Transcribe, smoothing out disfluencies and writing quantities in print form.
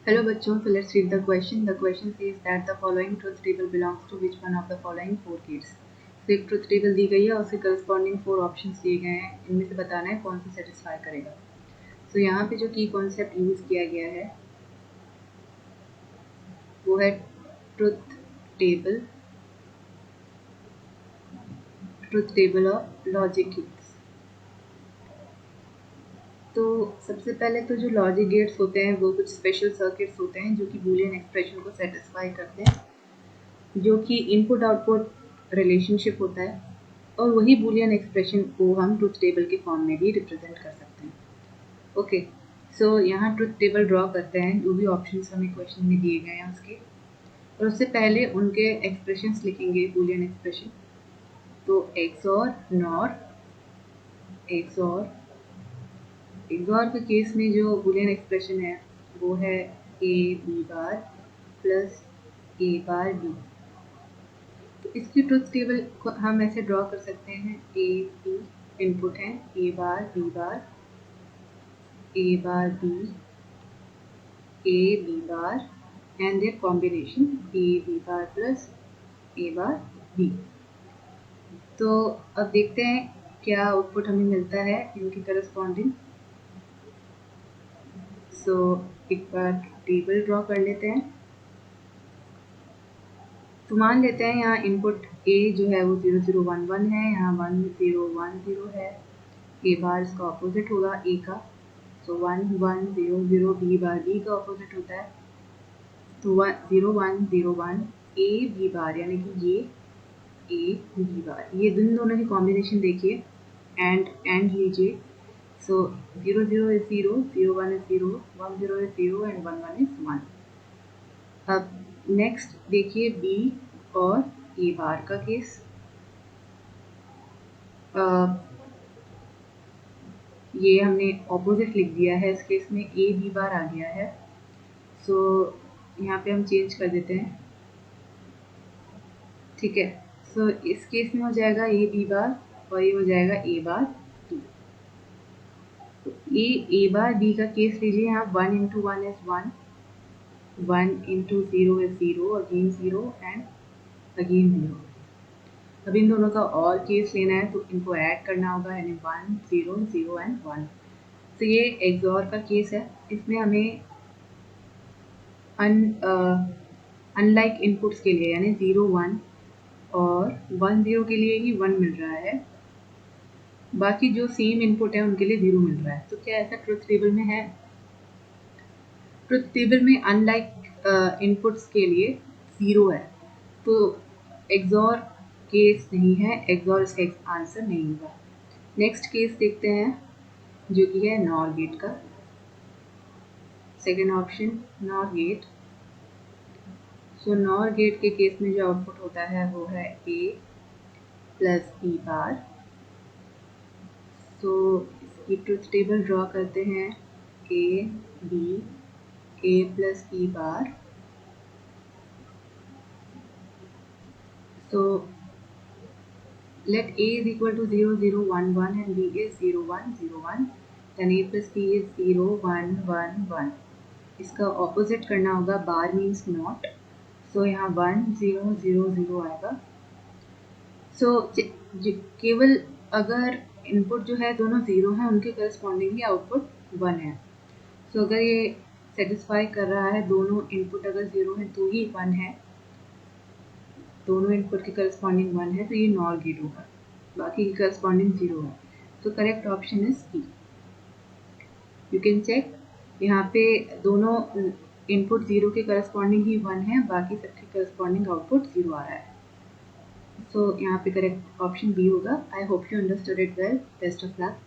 Hello बच्चों, so let's read the question. The question says that the following truth table belongs to which one of the following four cases? तो एक truth table दी गई है और उसके corresponding four options दिए गए हैं. इनमें से बताना है कौन सा सेटिस्फाई करेगा. तो यहाँ पे जो की कॉन्सेप्ट यूज किया गया है वो है truth table of logic gates. तो सबसे पहले तो जो लॉजिक गेट्स होते हैं वो कुछ स्पेशल सर्किट्स होते हैं जो कि बूलियन एक्सप्रेशन को सेटिस्फाई करते हैं, जो कि इनपुट आउटपुट रिलेशनशिप होता है, और वही बूलियन एक्सप्रेशन को हम ट्रुथ टेबल के फॉर्म में भी रिप्रेजेंट कर सकते हैं. ओके, सो यहाँ ट्रुथ टेबल ड्रॉ करते हैं जो भी ऑप्शंस हमें क्वेश्चन में दिए गए हैं उसके, और उससे पहले उनके एक्सप्रेशंस लिखेंगे, बूलियन एक्सप्रेशन. तो एक्सऑर नॉर, एक्सऑर के केस में जो बूलियन एक्सप्रेशन है वो है A B bar plus A bar B. तो इसकी ट्रुथ टेबल को हम ऐसे ड्रॉ कर सकते हैं. ए बी इनपुट है, A bar B bar, A bar B, A B bar and their combination A B bar plus A bar B. तो अब देखते हैं क्या आउटपुट हमें मिलता है इनकी करस्पॉन्डिंग. सो एक बार टेबल ड्रॉ कर लेते हैं. तो मान लेते हैं यहाँ इनपुट ए जो है वो 0 0 1 1 है, यहाँ 1 0 1 0 है. ए बार इसका ऑपोजिट होगा ए का, तो 1 1 0 0. बी बार बी का ऑपोजिट होता है, तो 0 1 0 1. ए बी बार यानी कि ये ए बी बार, ये दोनों की कॉम्बिनेशन देखिए, एंड लीजिए. सो 0 0 is 0, 0 1 is 0, 1 0 is 0 and 1 1 is 1. अब नेक्स्ट देखिए बी और ए बार का केस. ये हमने ऑपोजिट लिख दिया है, इस केस में ए बी बार आ गया है. सो यहाँ पे हम चेंज कर देते हैं, ठीक है. सो इस केस में हो जाएगा ए बी बार और ये हो जाएगा ए बार बी. तो ए बार बी का केस लीजिए. यहाँ 1 into 1 is 1, 1 into 0 is 0, again 0 and again 0. अब इन दोनों का और केस लेना है तो इनको ऐड करना होगा, यानी 1 0 0 एंड 1. तो ये एक्सॉर का केस है. इसमें हमें अनलाइक इनपुट्स के लिए यानी 0 1 और 1 0 के लिए ही 1 मिल रहा है, बाकी जो सेम इनपुट है उनके लिए 0 मिल रहा है. तो क्या ऐसा ट्रुथ टेबल में है? ट्रुथ टेबल में अनलाइक इनपुट्स के लिए 0 है, तो एक्सॉर केस नहीं है, एक्सॉर इसका आंसर नहीं होगा. नेक्स्ट केस देखते हैं जो कि है नॉर गेट का. Second option NOR gate. So NOR gate के केस में जो आउटपुट होता है वो है ए प्लस बी बार. तो इसकी ट्रुथ टेबल ड्रॉ करते हैं. A B, A plus B bar. So let a is equal to 0 0 1 1 and b is 0 1 0 1, then a plus b is 0 1 1 1. इसका ऑपोजिट करना होगा, बार मीन्स नॉट, सो यहाँ 1 0 0 0 आएगा. सो केवल अगर इनपुट जो है दोनों 0 हैं उनके करस्पॉन्डिंग ही आउटपुट 1 है. सो अगर ये सेटिस्फाई कर रहा है, दोनों इनपुट अगर 0 है तो ही 1 है, दोनों इनपुट के करस्पॉन्डिंग 1 है, तो ये नॉर गेट होगा, बाकी की करस्पॉन्डिंग 0 है. तो correct option is B. You can check, यहाँ पे दोनों इनपुट 0 के करस्पॉन्डिंग ही 1 है, बाकी सबके करस्पॉन्डिंग आउटपुट 0 आ रहा है. सो यहाँ पे करेक्ट ऑप्शन बी होगा. I hope you understood it well. Best of luck.